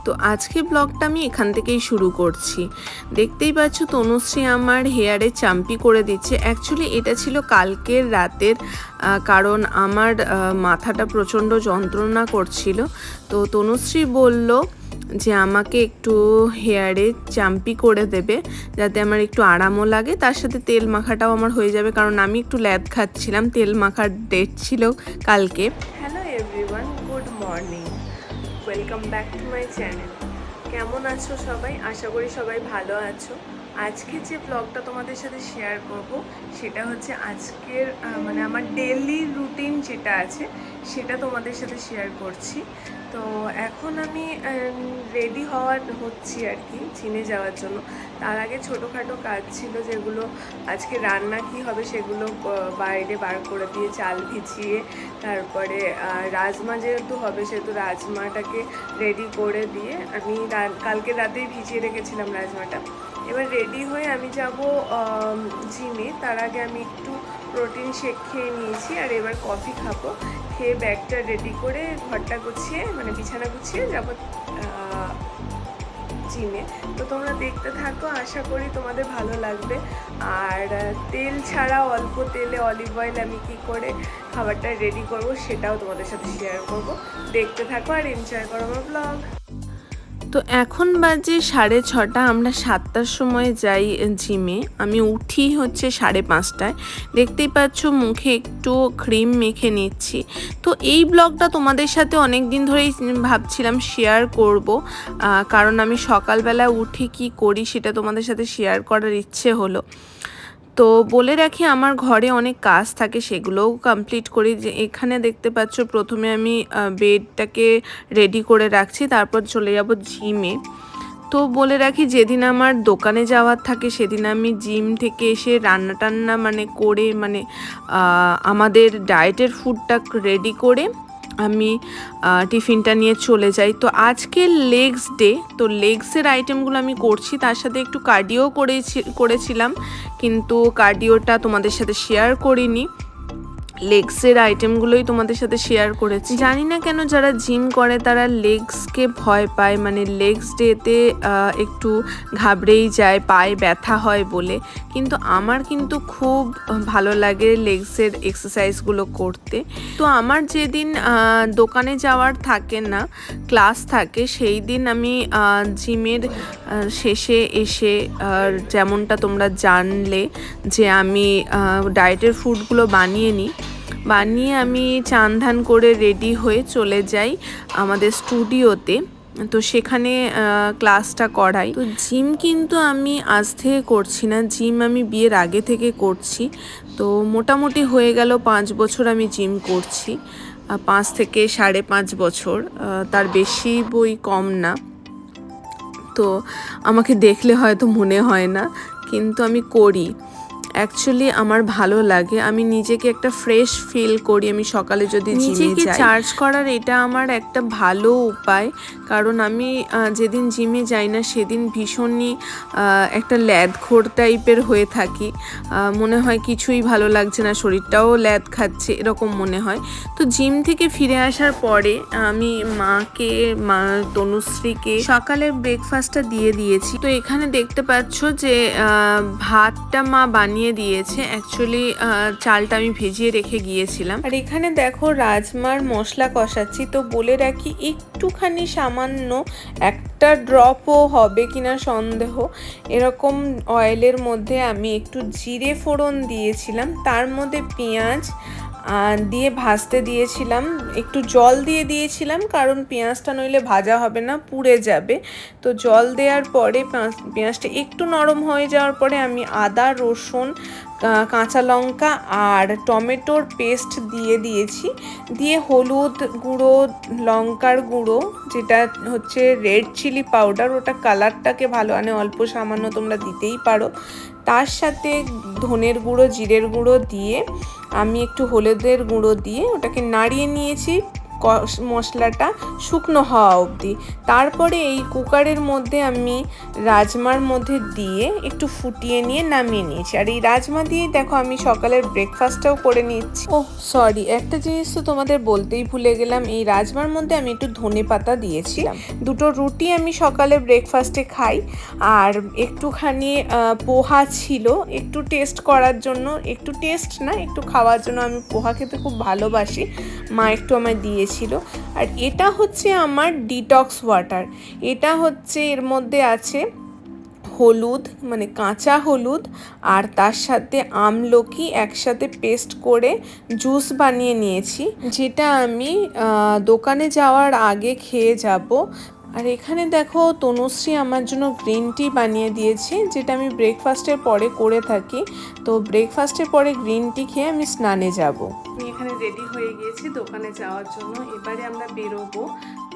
তো আজকে ব্লগটা আমি এখান থেকেই শুরু করছি। দেখতেই পাচ্ছ তনুশ্রী আমার হেয়ারে চাম্পি করে দিচ্ছে। অ্যাকচুয়ালি এটা ছিল কালকের রাতের, কারণ আমার মাথাটা প্রচণ্ড যন্ত্রণা করছিল। তো তনুশ্রী বলল যে আমাকে একটু হেয়ারে চাম্পি করে দেবে যাতে আমার একটু আরামও লাগে, তার সাথে তেল মাখাটাও আমার হয়ে যাবে, কারণ আমি একটু ল্যাদ খাচ্ছিলাম, তেল মাখার ডেট ছিল কালকে। Hello everyone, good morning, welcome back to my channel. কেমন আছো সবাই? আশা করি সবাই ভালো আছো। আজকে যে ব্লগটা তোমাদের সাথে শেয়ার করব সেটা হচ্ছে আজকের মানে আমার ডেইলি রুটিন যেটা আছে সেটা তোমাদের সাথে শেয়ার করছি। তো এখন আমি রেডি হচ্ছি আর কি জিমে যাওয়ার জন্য। তার আগে ছোটোখাটো কাজ ছিল, যেগুলো আজকে রান্না কি হবে সেগুলো বাইরে বার করে দিয়ে চাল ভিজিয়ে, তারপরে রাজমা যেহেতু হবে সেহেতু রাজমাটাকে রেডি করে দিয়ে আমি কালকে রাতেই ভিজিয়ে রেখেছিলাম রাজমাটা। এবার রেডি হয়ে আমি যাব জিমে। তার আগে আমি একটু প্রোটিন শেক খেয়ে নিয়েছি, আর এবার কফি খাবো। খেয়ে ব্যাগটা রেডি করে ঘরটা গুছিয়ে মানে বিছানা গুছিয়ে যাব জিমে। তো তোমরা দেখতে থাকো, আশা করি তোমাদের ভালো লাগবে। আর তেল ছাড়া অল্প তেলে অলিভ অয়েল আমি কি করে খাবারটা রেডি করব সেটাও তোমাদের সাথে শেয়ার করব। দেখতে থাকো আর এনজয় করো আমার ব্লগ। তো এখন বাজে 6:30, আমরা 7টার সময় যাই জিমে। আমি উঠি হচ্ছে 5:30টায়। দেখতেই পাচ্ছ মুখে একটু ক্রিম মেখে নিচ্ছি। তো এই ব্লগটা তোমাদের সাথে অনেক দিন ধরেই ভাবছিলাম শেয়ার করব, কারণ আমি সকালবেলা উঠে কি করি সেটা তোমাদের সাথে শেয়ার করার ইচ্ছে হলো। তো বলে রাখি, আমার ঘরে অনেক কাজ থাকে, সেগুলোও কমপ্লিট করি। যে এখানে দেখতে পাচ্ছ প্রথমে আমি বেডটাকে রেডি করে রাখছি, তারপর চলে যাব জিমে। তো বলে রাখি, যেদিন আমার দোকানে যাওয়ার থাকে সেদিন আমি জিম থেকে এসে রান্না টান্না করে আমাদের ডায়েটের ফুডটা রেডি করে আমি টিফিনটা নিয়ে চলে যাই। তো আজকে লেগস ডে, তো লেগসের আইটেমগুলো আমি করছি, তার সাথে একটু কার্ডিও করেছিলাম, কিন্তু কার্ডিওটা তোমাদের সাথে শেয়ার করিনি। লেগসের আইটেমগুলোই তোমাদের সাথে শেয়ার করেছি। জানি না কেন যারা জিম করে তারা লেগসকে ভয় পায়, লেগস ডেতে একটু ঘাবড়েই যায়, পায়ে ব্যথা হয় বলে। কিন্তু আমার কিন্তু খুব ভালো লাগে লেগসের এক্সারসাইজগুলো করতে। তো আমার যেদিন দোকানে যাওয়ার থাকে না, ক্লাস থাকে, সেই দিন আমি জিমের শেষে এসে, যেমনটা তোমরা জানলে যে আমি ডায়েটের ফুডগুলো বানিয়ে আমি চান ধান করে রেডি হয়ে চলে যাই আমাদের স্টুডিওতে। তো সেখানে ক্লাসটা করাই। তো জিম কিন্তু আমি আজ থেকে করছি না, জিম আমি বিয়ের আগে থেকে করছি। তো মোটামুটি হয়ে গেল 5 বছর আমি জিম করছি, 5 থেকে 5.5 বছর, তার বেশি কম না। তো আমাকে দেখলে হয়তো মনে হয় না, কিন্তু আমি করি। অ্যাকচুয়ালি আমার ভালো লাগে, আমি নিজেকে একটা ফ্রেশ ফিল করি আমি সকালে যদি জিমে যাই। চার্জ করার এটা আমার একটা ভালো উপায়, কারণ আমি যেদিন জিমে যাই না সেদিন ভীষণই একটা ল্যাদখোর টাইপের হয়ে থাকি। মনে হয় কিছুই ভালো লাগছে না, শরীরটাও ল্যাদ খাচ্ছে এরকম মনে হয়। তো জিম থেকে ফিরে আসার পরে আমি তনুশ্রীকে সকালের ব্রেকফাস্টটা দিয়ে দিয়েছি। তো এখানে দেখতে পাচ্ছ যে ভাতটা মা বানিয়ে দিয়েছে। অ্যাকচুয়ালি চালটা আমি ভিজিয়ে রেখে গিয়েছিলাম। আর এখানে দেখো রাজমার মশলা কষাচ্ছি। তো বলে রাখি, একটুখানি সামান্য একটা ড্রপও হবে কিনা সন্দেহ, এরকম অয়েলের মধ্যে আমি একটু জিরে ফোড়ন দিয়েছিলাম, তার মধ্যে পেঁয়াজ দিয়ে ভাজতে দিয়েছিলাম, একটু জল দিয়ে দিয়েছিলাম, কারণ পেঁয়াজটা নইলে ভাজা হবে না, পুড়ে যাবে। তো জল দেওয়ার পরে পেঁয়াজটা একটু নরম হয়ে যাওয়ার পরে আমি আদা, রসুন, কাঁচা লঙ্কা আর টমেটোর পেস্ট দিয়ে দিয়েছি। দিয়ে হলুদ গুঁড়ো, লঙ্কার গুঁড়ো যেটা হচ্ছে রেড চিলি পাউডার, ওটা কালারটাকে ভালো আনে, অল্প সামান্য তোমরা দিতেই পারো। তার সাথে ধনের গুঁড়ো, জিরের গুঁড়ো দিয়ে আমি একটু হলুদের গুঁড়ো দিয়ে ওটাকে নাড়িয়ে নিয়েছি মশলাটা শুকনো হওয়া অবধি। তারপরে এই কুকারের মধ্যে আমি রাজমার মধ্যে দিয়ে একটু ফুটিয়ে নিয়ে নামিয়ে নিয়েছি। আর এই রাজমা দিয়ে দেখো আমি সকালের ব্রেকফাস্টটাও করে নিচ্ছি। ও সরি, একটা জিনিস তো তোমাদের বলতেই ভুলে গেলাম, এই রাজমার মধ্যে আমি একটু ধনেপাতা দিয়েছিলাম। দুটো রুটি আমি সকালে ব্রেকফাস্টে খাই, আর একটুখানি পোহা ছিল একটু টেস্ট করার জন্য, একটু টেস্ট না একটু খাওয়ার জন্য, আমি পোহা খেতে খুব ভালোবাসি, মা একটু আমায় দিয়েছিল। আর এটা হচ্ছে আমার ডিটক্স ওয়াটার। এটা হচ্ছে এর মধ্যে আছে হলুদ, মানে কাঁচা হলুদ, আর তার সাথে আমলকি একসাথে পেস্ট করে জুস বানিয়ে নিয়েছি, যেটা আমি দোকানে যাওয়ার আগে খেয়ে যাব। আর এখানে দেখো তনুশ্রী আমার জন্য গ্রিন টি বানিয়ে দিয়েছে, যেটা আমি ব্রেকফাস্টের পরে করে থাকি। তো ব্রেকফাস্টের পরে গ্রিন টি খেয়ে আমি স্নানে যাব। আমি এখানে রেডি হয়ে গিয়েছি দোকানে যাওয়ার জন্য, এবারে আমরা বেরোবো।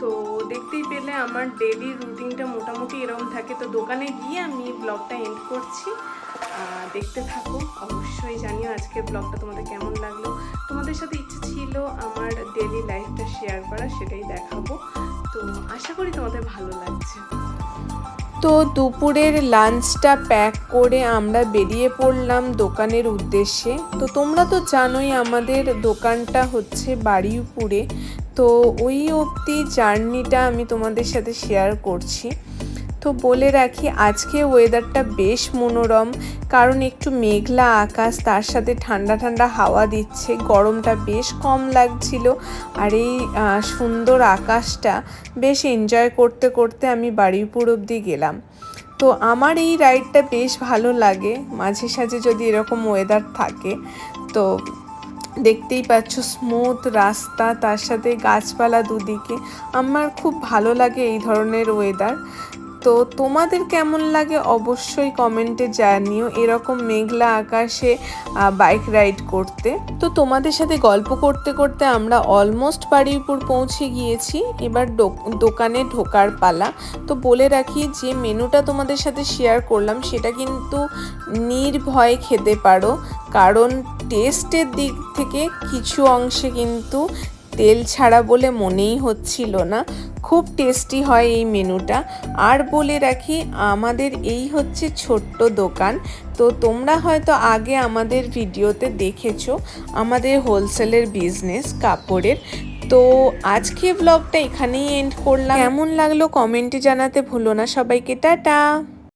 তো দেখতেই পেলে আমার ডেলি রুটিনটা মোটামুটি এরকম থাকে। তো দোকানে গিয়ে আমি ব্লগটা এন্ড করছি, দেখতে থাকো। অবশ্যই জানিও আজকের ব্লগটা তোমাদের কেমন লাগলো। তোমাদের সাথে ইচ্ছে ছিল আমার ডেলি লাইফটা শেয়ার করা, সেটাই দেখাবো। তো আশা করি তোমাদের ভালো লাগছে। তো দুপুরের লাঞ্চটা প্যাক করে আমরা বেরিয়ে পড়লাম দোকানের উদ্দেশ্যে। তো তোমরা তো জানোই আমাদের দোকানটা হচ্ছে বারুইপুরে। তো ওই অবধি জার্নিটা আমি তোমাদের সাথে শেয়ার করছি। তো বলে রাখি আজকে ওয়েদারটা বেশ মনোরম, কারণ একটু মেঘলা আকাশ, তার সাথে ঠান্ডা ঠান্ডা হাওয়া দিচ্ছে, গরমটা বেশ কম লাগছিল। আর এই সুন্দর আকাশটা বেশ এনজয় করতে করতে আমি বারুইপুর অবধি গেলাম। তো আমার এই রাইডটা বেশ ভালো লাগে, মাঝে সাঝে যদি এরকম ওয়েদার থাকে। তো দেখতেই পাচ্ছ স্মুথ রাস্তা, তার সাথে গাছপালা দুদিকে, আমার খুব ভালো লাগে এই ধরনের ওয়েদার। তো তোমাদের কেমন লাগে অবশ্যই কমেন্টে জানিও এরকম মেঘলা আকাশে বাইক রাইড করতে। তো তোমাদের সাথে গল্প করতে করতে আমরা অলমোস্ট বারুইপুর পৌঁছে গিয়েছি। এবার দোকানে ঢোকার পালা। তো বলে রাখি যে মেনুটা তোমাদের সাথে শেয়ার করলাম সেটা কিন্তু নির্ভয়ে খেতে পারো, কারণ টেস্টের দিক থেকে কিছু অংশে কিন্তু তেল ছাড়া বলে মনেই হচ্ছিল না। খুব টেস্টি হয় এই মেনুটা। আর বলে রাখি আমাদের এই হচ্ছে ছোট্ট দোকান। তো তোমরা হয়তো আগে আমাদের ভিডিওতে দেখেছো আমাদের হোলসেলের বিজনেস কাপড়ের। তো আজকে ব্লগটা এখানেই এন্ড করলাম। কেমন লাগলো কমেন্টে জানাতে ভুলো না। সবাইকে টাটা।